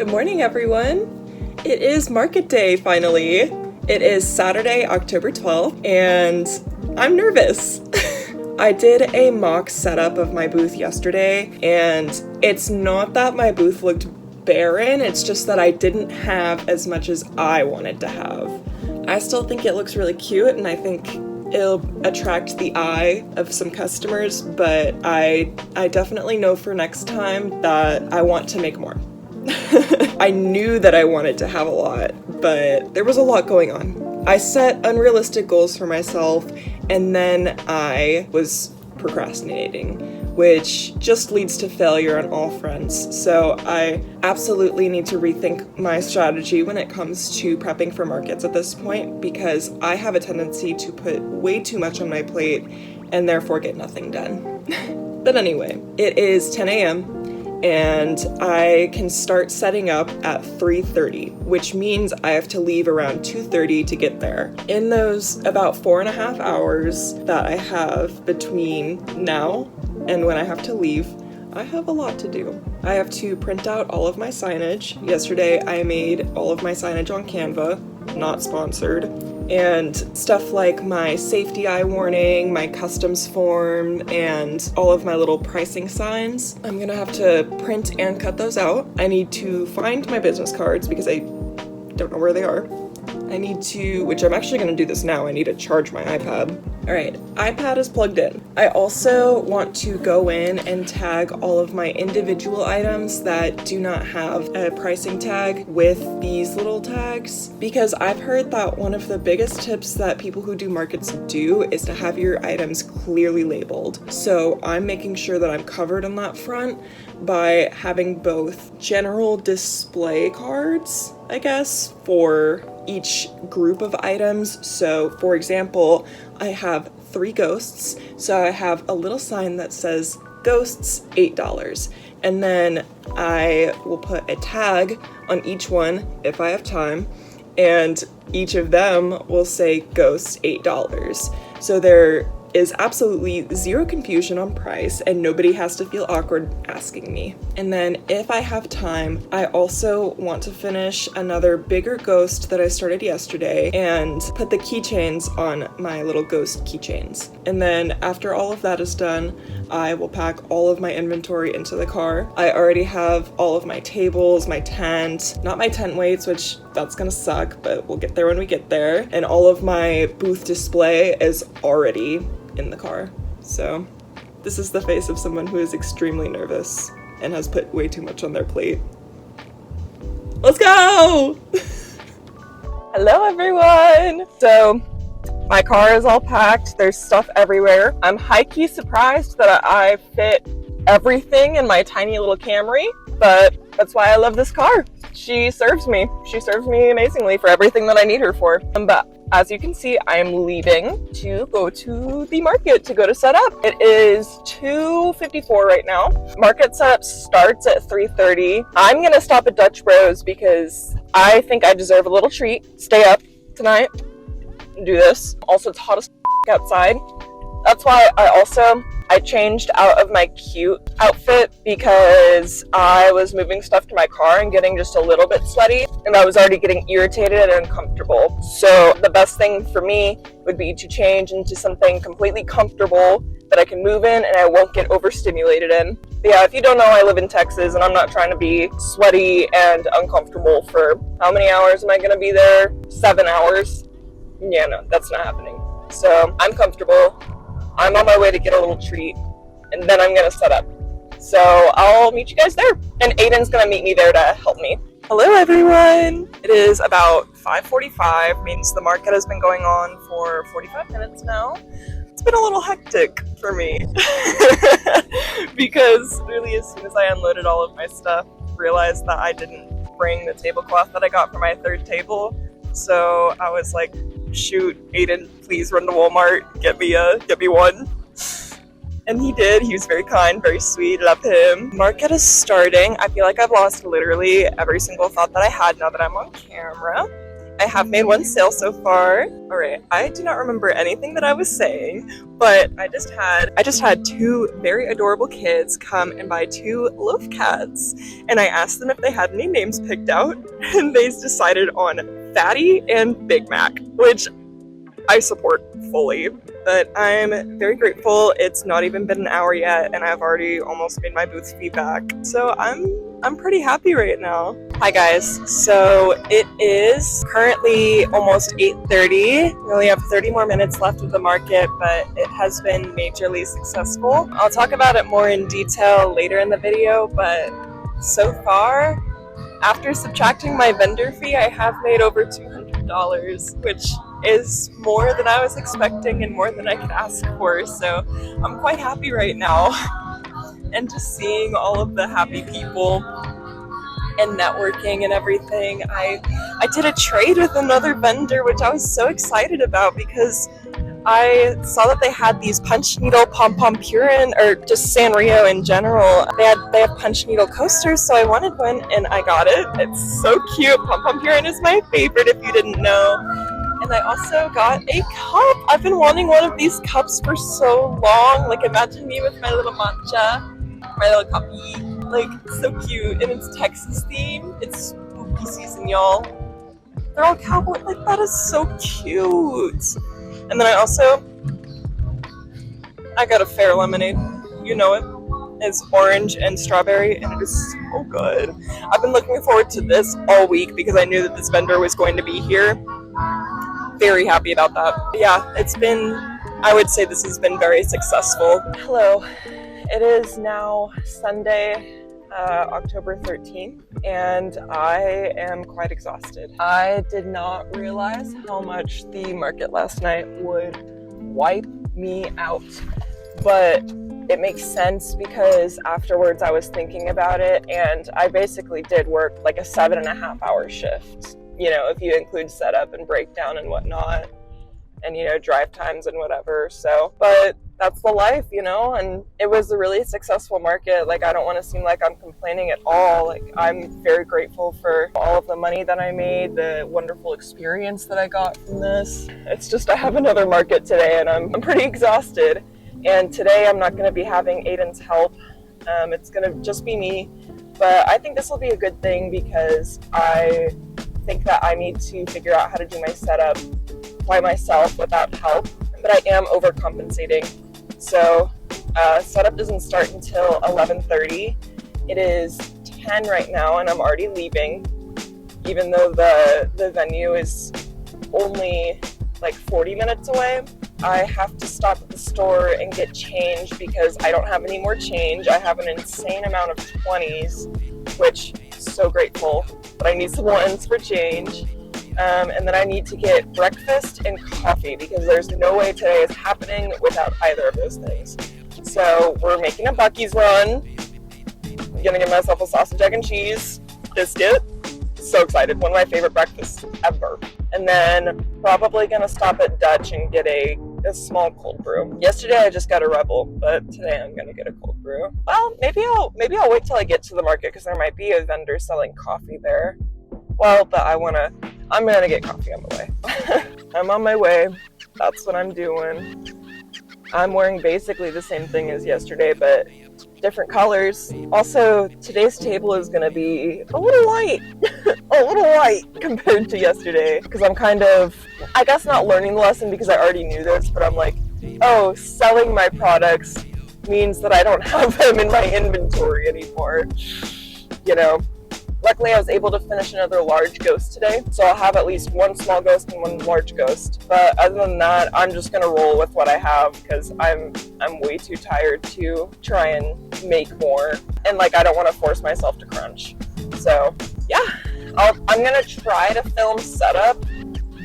Good morning, everyone. It is market day, finally. It is Saturday, October 12th, and I'm nervous. I did a mock setup of my booth yesterday, and it's not that my booth looked barren, it's just that I didn't have as much as I wanted to have. I still think it looks really cute, and I think it'll attract the eye of some customers, but I definitely know for next time that I want to make more. I knew that I wanted to have a lot, but there was a lot going on. I set unrealistic goals for myself, and then I was procrastinating, which just leads to failure on all fronts. So I absolutely need to rethink my strategy when it comes to prepping for markets at this point, because I have a tendency to put way too much on my plate and therefore get nothing done. But anyway, it is 10 a.m. and I can start setting up at 3:30, which means I have to leave around 2:30 to get there. In those about 4.5 hours that I have between now and when I have to leave, I have a lot to do. I have to print out all of my signage. Yesterday I made all of my signage on Canva, not sponsored. And stuff like my safety eye warning, my customs form, and all of my little pricing signs. I'm gonna have to print and cut those out. I need to find my business cards because I don't know where they are. I need to, which I'm actually gonna do this now, I need to charge my iPad. All right, iPad is plugged in. I also want to go in and tag all of my individual items that do not have a pricing tag with these little tags, because I've heard that one of the biggest tips that people who do markets do is to have your items clearly labeled. So I'm making sure that I'm covered on that front by having both general display cards, I guess, for each group of items. So for example, I have 3 ghosts, so I have a little sign that says ghosts $8, and then I will put a tag on each one if I have time, and each of them will say ghosts $8. So there is absolutely zero confusion on price, and nobody has to feel awkward asking me. And then if I have time, I also want to finish another bigger ghost that I started yesterday and put the keychains on my little ghost keychains. And then after all of that is done, I will pack all of my inventory into the car. I already have all of my tables, my tent, not my tent weights, which that's gonna suck, but we'll get there when we get there. And all of my booth display is already in the car. So this is the face of someone who is extremely nervous and has put way too much on their plate. Let's go! Hello, everyone! So my car is all packed. There's stuff everywhere. I'm high-key surprised that I fit everything in my tiny little Camry, but that's why I love this car. She serves me. She serves me amazingly for everything that I need her for. But as you can see, I am leaving to go to the market to go to set up. It is 2:54 right now. Market setup starts at 3:30. I'm gonna stop at Dutch Bros because I think I deserve a little treat. Stay up tonight and do this. Also, it's hot as outside. That's why I changed out of my cute outfit because I was moving stuff to my car and getting just a little bit sweaty, and I was already getting irritated and uncomfortable. So the best thing for me would be to change into something completely comfortable that I can move in and I won't get overstimulated in. But yeah, if you don't know, I live in Texas and I'm not trying to be sweaty and uncomfortable for how many hours am I gonna be there? 7 hours? Yeah, no, that's not happening. So I'm comfortable. I'm on my way to get a little treat, and then I'm gonna set up. So I'll meet you guys there. And Aiden's gonna meet me there to help me. Hello, everyone. It is about 5:45, means the market has been going on for 45 minutes now. It's been a little hectic for me because really as soon as I unloaded all of my stuff, realized that I didn't bring the tablecloth that I got for my 3rd table. So I was like, shoot, Aiden, please run to Walmart, get me one. And he did. He was very kind, very sweet, love him. Market is starting. I feel like I've lost literally every single thought that I had now that I'm on camera. I have made one sale so far. All right, I do not remember anything that I was saying, but I just had two very adorable kids come and buy 2 loaf cats, and I asked them if they had any names picked out, and they decided on Fatty and Big Mac, which I support fully. But I'm very grateful. It's not even been an hour yet, and I've already almost made my booth fee back. So I'm pretty happy right now. Hi guys. So it is currently almost 8:30. We only have 30 more minutes left of the market, but it has been majorly successful. I'll talk about it more in detail later in the video, but so far, after subtracting my vendor fee, I have made over $200, which is more than I was expecting and more than I could ask for. So I'm quite happy right now. And just seeing all of the happy people and networking and everything. I did a trade with another vendor, which I was so excited about because I saw that they had these punch needle pom-pom purin, or just Sanrio in general. They have punch needle coasters, so I wanted one and I got it. It's so cute. Pom-pom purin is my favorite if you didn't know. And I also got a cup. I've been wanting one of these cups for so long. Like, imagine me with my little matcha, my little cuppy. Like, so cute. And it's Texas theme. It's spooky season, y'all. They're all cowboy. Like, that is so cute. And then I got a Fair lemonade. You know it. It's orange and strawberry, and it is so good. I've been looking forward to this all week because I knew that this vendor was going to be here. Very happy about that. But yeah, I would say this has been very successful. Hello. It is now Sunday, October 13th, and I am quite exhausted. I did not realize how much the market last night would wipe me out, but it makes sense because afterwards I was thinking about it, and I basically did work like a 7.5-hour shift, you know, if you include setup and breakdown and whatnot, and, you know, drive times and whatever. So, but that's the life, you know, and it was a really successful market. Like, I don't want to seem like I'm complaining at all. Like, I'm very grateful for all of the money that I made, the wonderful experience that I got from this. It's just I have another market today, and I'm pretty exhausted. And today I'm not going to be having Aiden's help. It's going to just be me. But I think this will be a good thing because I think that I need to figure out how to do my setup by myself without help. But I am overcompensating. So setup doesn't start until 11:30. It is 10 right now, and I'm already leaving, even though the venue is only like 40 minutes away. I have to stop at the store and get change because I don't have any more change. I have an insane amount of 20s, which so grateful, but I need some ones for change. And then I need to get breakfast and coffee because there's no way today is happening without either of those things. So we're making a Buc-ee's run. I'm gonna get myself a sausage, egg, and cheese biscuit. So excited. One of my favorite breakfasts ever. And then probably gonna stop at Dutch and get a small cold brew. Yesterday I just got a Rebel, but today I'm gonna get a cold brew. Well, maybe I'll wait till I get to the market because there might be a vendor selling coffee there. Well, but I'm gonna get coffee on the way. I'm on my way. That's what I'm doing. I'm wearing basically the same thing as yesterday, but different colors. Also, today's table is gonna be a little light. A little light compared to yesterday. Because I'm kind of, I guess not learning the lesson because I already knew this, but I'm like, oh, selling my products means that I don't have them in my inventory anymore. You know? Luckily, I was able to finish another large ghost today, so I'll have at least one small ghost and one large ghost. But other than that, I'm just gonna roll with what I have because I'm way too tired to try and make more, and like I don't want to force myself to crunch. So yeah, I'm gonna try to film setup,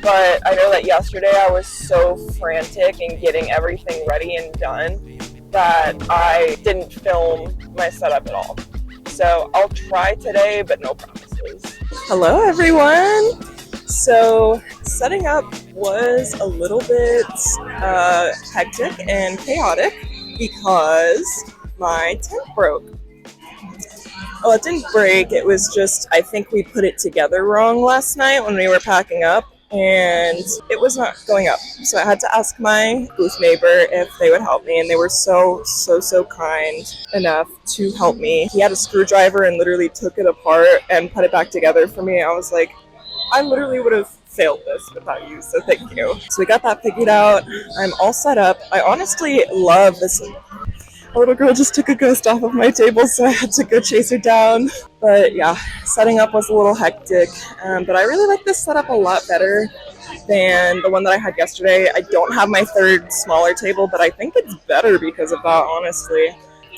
but I know that yesterday I was so frantic in getting everything ready and done that I didn't film my setup at all. So I'll try today, but no promises. Hello, everyone. So setting up was a little bit hectic and chaotic because my tent broke. Well, it didn't break. It was just, I think we put it together wrong last night when we were packing up. and it was not going up. So I had to ask my booth neighbor if they would help me, and they were so kind enough to help me. He had a screwdriver and literally took it apart and put it back together for me. I was like, I literally would have failed this without you, so thank you. So we got that figured out. I'm all set up. I honestly love this. A little girl just took a ghost off of my table, so I had to go chase her down. But yeah, setting up was a little hectic. But I really like this setup a lot better than the one that I had yesterday. I don't have my third smaller table, but I think it's better because of that, honestly.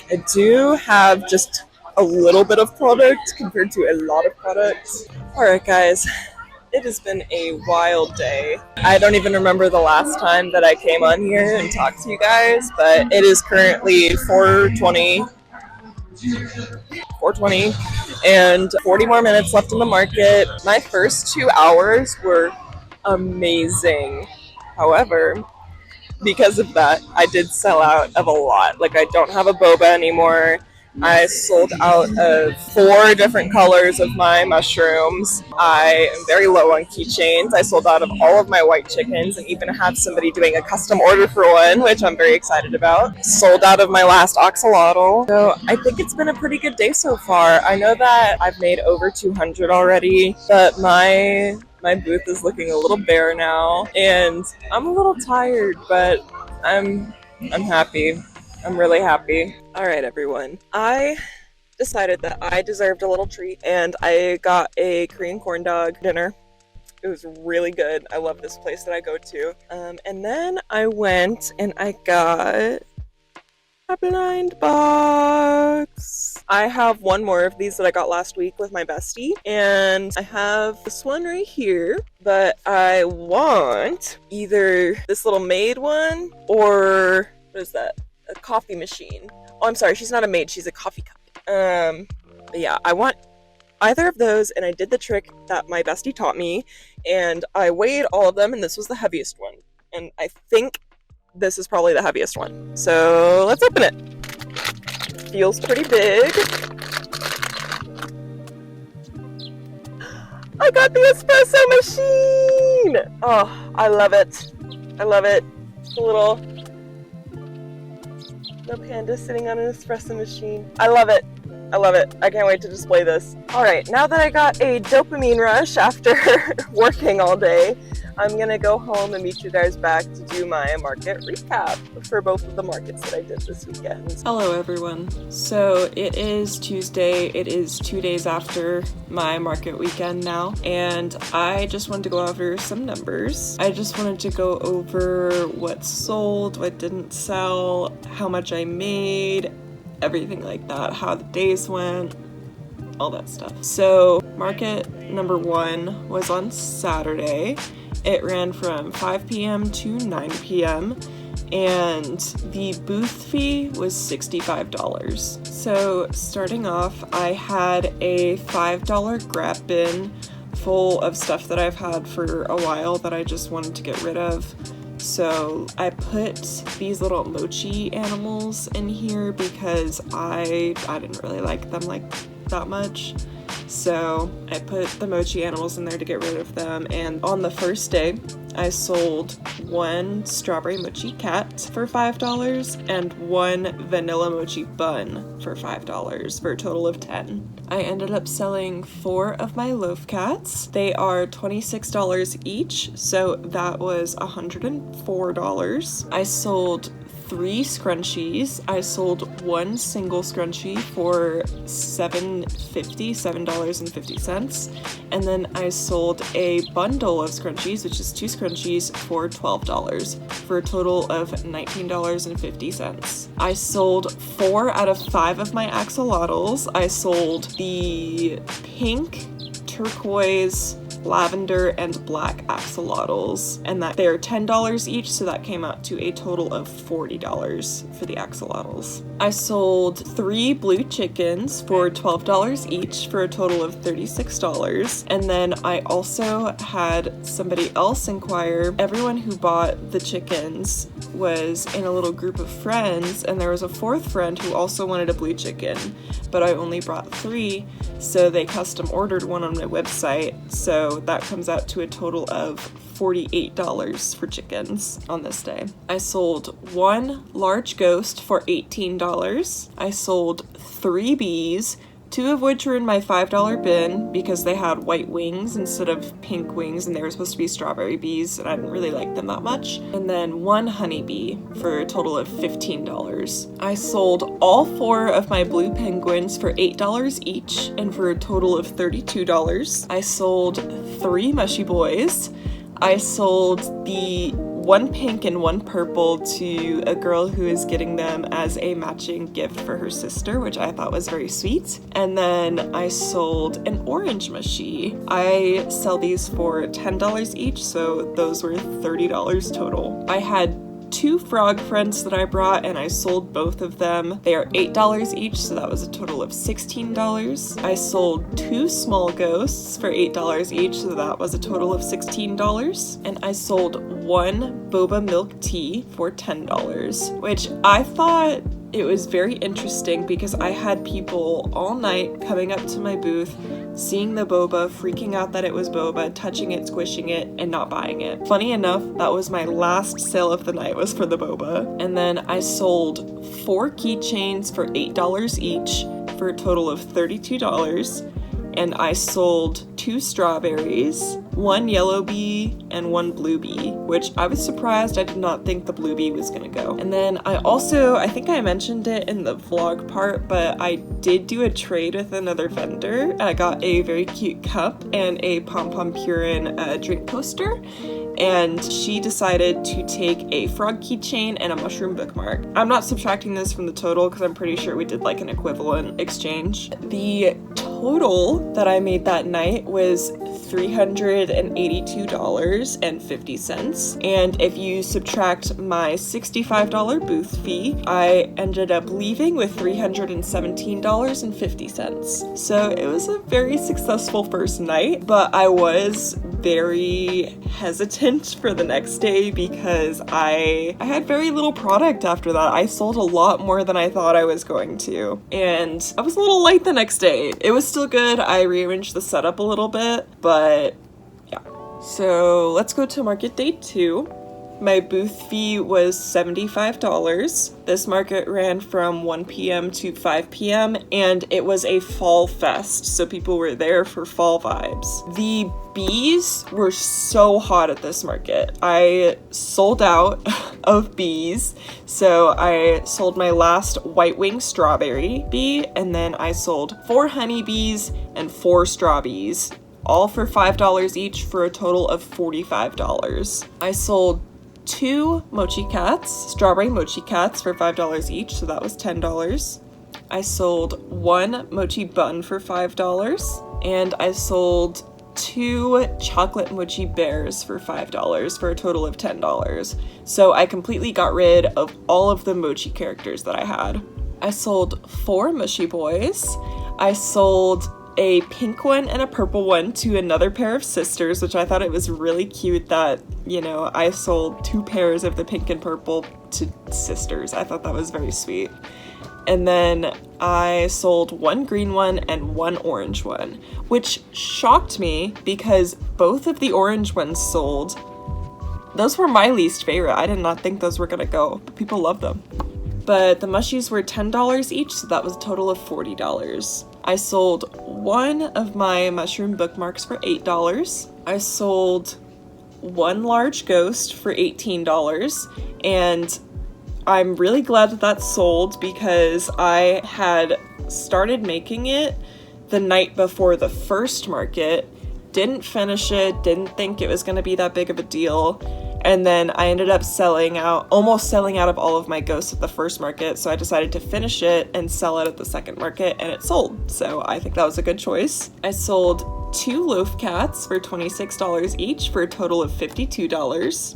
I do have just a little bit of product compared to a lot of product. Alright guys, it has been a wild day. I don't even remember the last time that I came on here and talked to you guys, but it is currently 4:20 and 40 more minutes left in the market. My first 2 hours were amazing. However, because of that, I did sell out of a lot. Like, I don't have a boba anymore. I sold out of 4 different colors of my mushrooms. I am very low on keychains. I sold out of all of my white chickens and even have somebody doing a custom order for one, which I'm very excited about. Sold out of my last axolotl. So I think it's been a pretty good day so far. I know that I've made over 200 already, but my booth is looking a little bare now, and I'm a little tired, but I'm happy. I'm really happy. All right, everyone. I decided that I deserved a little treat, and I got a Korean corn dog dinner. It was really good. I love this place that I go to. And then I went and I got a blind box. I have one more of these that I got last week with my bestie, and I have this one right here, but I want either this little maid one or what is that? A coffee machine. Oh, I'm sorry, she's not a maid, she's a coffee cup. But yeah, I want either of those, and I did the trick that my bestie taught me, and I weighed all of them, and this was the heaviest one. And I think this is probably the heaviest one. So let's open it. Feels pretty big. I got the espresso machine! Oh, I love it. I love it. The little panda sitting on an espresso machine. I love it. I love it. I can't wait to display this. Alright, now that I got a dopamine rush after working all day, I'm gonna go home and meet you guys back to do my market recap for both of the markets that I did this weekend. Hello everyone. So it is Tuesday. It is 2 days after my market weekend now, and I just wanted to go over some numbers. I just wanted to go over what sold, what didn't sell, how much I made, everything like that, how the days went, all that stuff. So market number 1 was on Saturday. It ran from 5 p.m. to 9 p.m. and the booth fee was $65. So starting off, I had a $5 grab bin full of stuff that I've had for a while that I just wanted to get rid of. So I put these little mochi animals in here because I didn't really like them like that much. So I put the mochi animals in there to get rid of them, and on the first day I sold 1 strawberry mochi cat for $5 and 1 vanilla mochi bun for $5 for a total of 10. I ended up selling 4 of my loaf cats. They are $26 each, so that was $104. I sold 3 scrunchies. I sold 1 single scrunchie for $7.50, and then I sold a bundle of scrunchies, which is 2 scrunchies, for $12 for a total of $19.50. I sold 4 out of 5 of my axolotls. I sold the pink, turquoise, lavender, and black axolotls, and that they're $10 each, so that came out to a total of $40 for the axolotls. I sold 3 blue chickens for $12 each for a total of $36, and then I also had somebody else inquire. Everyone who bought the chickens was in a little group of friends, and there was a fourth friend who also wanted a blue chicken, but I only brought 3, so they custom ordered one on my website, so that comes out to a total of $48 for chickens on this day. I sold 1 large ghost for $18. I sold 3 bees, 2 of which were in my $5 bin because they had white wings instead of pink wings, and they were supposed to be strawberry bees, and I didn't really like them that much. And then 1 honeybee for a total of $15. I sold all 4 of my blue penguins for $8 each, and for a total of $32. I sold 3 mushy boys. I sold the 1 pink and 1 purple to a girl who is getting them as a matching gift for her sister, which I thought was very sweet. And then I sold an orange mushy. I sell these for $10 each, so those were $30 total. I had 2 frog friends that I brought, and I sold both of them. They are $8 each, so that was a total of $16. I sold 2 small ghosts for $8 each, so that was a total of $16. And I sold 1 boba milk tea for $10, which I thought it was very interesting because I had people all night coming up to my booth, seeing the boba, freaking out that it was boba, touching it, squishing it, and not buying it. Funny enough, that was my last sale of the night, was for the boba. And then I sold 4 keychains for $8 each for a total of $32. And I sold 2 strawberries, 1 yellow bee, and 1 blue bee, which I was surprised. I did not think the blue bee was gonna go. And then I think I mentioned it in the vlog part, but I did do a trade with another vendor. I got a very cute cup and a Pom Pom Purin drink poster, and she decided to take a frog keychain and a mushroom bookmark. I'm not subtracting this from the total because I'm pretty sure we did like an equivalent exchange. The total that I made that night was $382.50, and if you subtract my $65 booth fee, I ended up leaving with $317.50. So it was a very successful first night, but I was very hesitant for the next day because I had very little product after that. I sold a lot more than I thought I was going to, and I was a little light the next day. It was still good. I rearranged the setup a little bit, but yeah. So let's go to market day 2. My booth fee was $75. This market ran from 1 p.m. to 5 p.m. and it was a fall fest, so people were there for fall vibes. The bees were so hot at this market. I sold out of bees, so I sold my last white wing strawberry bee, and then I sold 4 honeybees and 4 straw bees, all for $5 each for a total of $45. I sold 2 mochi cats, strawberry mochi cats, for $5 each, so that was $10. I sold 1 mochi bun for $5, and I sold 2 chocolate mochi bears for $5 for a total of $10. So I completely got rid of all of the mochi characters that I had. I sold 4 mushy boys. I sold a pink one and a purple one to another pair of sisters, which I thought it was really cute that, you know, I sold 2 pairs of the pink and purple to sisters. I thought that was very sweet. And then I sold 1 green one and 1 orange one, which shocked me because both of the orange ones sold. Those were my least favorite. I did not think those were gonna go, but people love them. But the mushies were $10 each, so that was a total of $40. I sold 1 of my mushroom bookmarks for $8. I sold 1 large ghost for $18, and I'm really glad that that sold because I had started making it the night before the first market, didn't finish it, didn't think it was going to be that big of a deal, and then I ended up almost selling out of all of my ghosts at the first market, so I decided to finish it and sell it at the second market, and it sold, so I think that was a good choice. I sold 2 loaf cats for $26 each for a total of $52.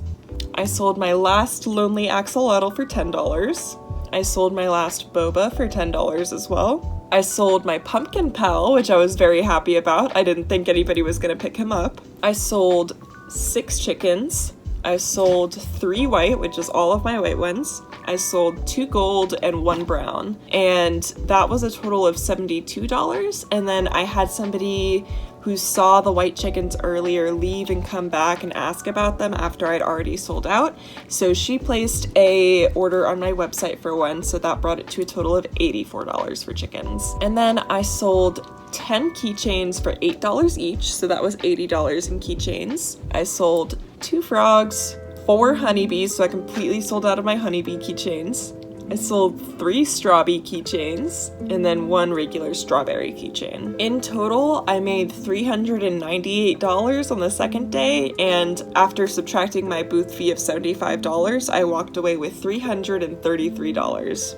I sold my last lonely axolotl for $10. I sold my last boba for $10 as well. I sold my pumpkin pal, which I was very happy about. I didn't think anybody was going to pick him up. I sold 6 chickens. I sold 3 white, which is all of my white ones. I sold 2 gold and 1 brown, and that was a total of $72. And then I had somebody who saw the white chickens earlier leave and come back and ask about them after I'd already sold out. So she placed a order on my website for one, so that brought it to a total of $84 for chickens. And then I sold 10 keychains for $8 each, so that was $80 in keychains. I sold 2 frogs, 4 honeybees, so I completely sold out of my honeybee keychains. I sold 3 strawberry keychains and then 1 regular strawberry keychain. In total, I made $398 on the second day, and after subtracting my booth fee of $75, I walked away with $333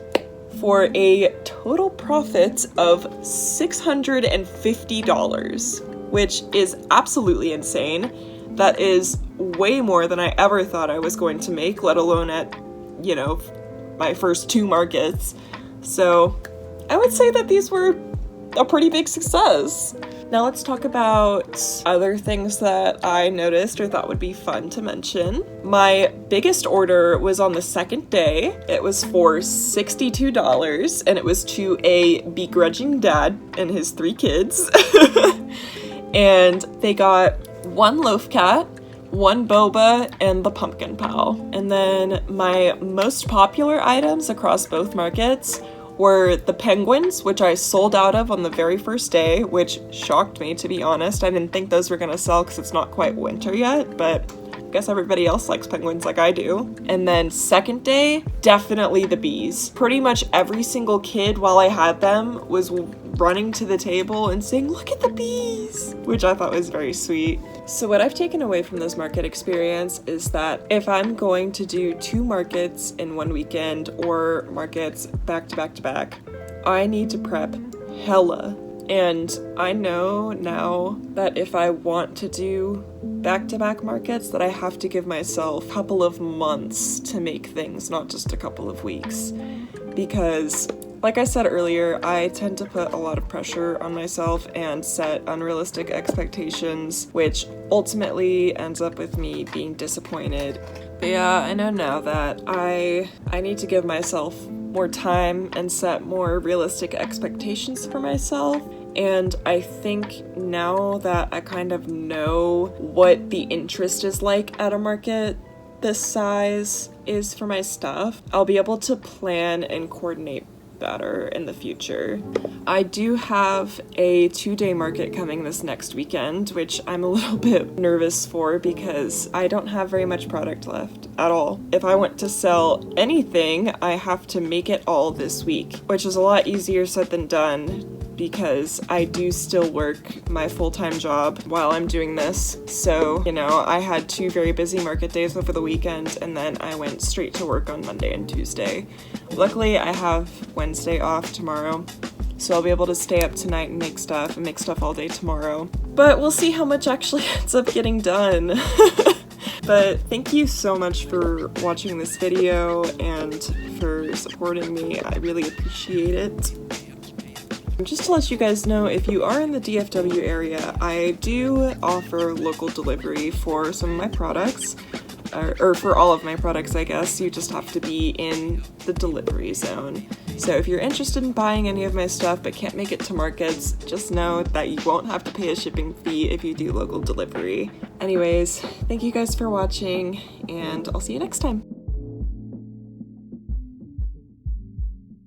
for a total profit of $650, which is absolutely insane. That is way more than I ever thought I was going to make, let alone at, my first 2 markets. So I would say that these were a pretty big success. Now let's talk about other things that I noticed or thought would be fun to mention. My biggest order was on the second day. It was for $62, and it was to a begrudging dad and his 3 kids. And they got 1 loaf cat, 1 boba, and the pumpkin pal. And then my most popular items across both markets were the penguins, which I sold out of on the very first day, which shocked me, to be honest. I didn't think those were gonna sell because it's not quite winter yet, but I guess everybody else likes penguins like I do. And then second day, definitely the bees. Pretty much every single kid, while I had them, was running to the table and saying, "Look at the bees," which I thought was very sweet. So what I've taken away from this market experience is that if I'm going to do 2 markets in one weekend or markets back to back to back, I need to prep hella. And I know now that if I want to do back-to-back markets, that I have to give myself a couple of months to make things, not just a couple of weeks. Because, like I said earlier, I tend to put a lot of pressure on myself and set unrealistic expectations, which ultimately ends up with me being disappointed. But yeah, I know now that I need to give myself more time and set more realistic expectations for myself. And I think now that I kind of know what the interest is like at a market this size is for my stuff, I'll be able to plan and coordinate better in the future. I do have a 2-day market coming this next weekend, which I'm a little bit nervous for because I don't have very much product left at all. If I want to sell anything, I have to make it all this week, which is a lot easier said than done because I do still work my full-time job while I'm doing this. So, I had 2 very busy market days over the weekend, and then I went straight to work on Monday and Tuesday. Luckily, I have Wednesday off tomorrow, so I'll be able to stay up tonight and make stuff all day tomorrow. But we'll see how much actually ends up getting done. But thank you so much for watching this video and for supporting me. I really appreciate it. Just to let you guys know, if you are in the DFW area, I do offer local delivery for some of my products, or for all of my products, I guess. You just have to be in the delivery zone. So if you're interested in buying any of my stuff but can't make it to markets, just know that you won't have to pay a shipping fee if you do local delivery. Anyways, thank you guys for watching, and I'll see you next time.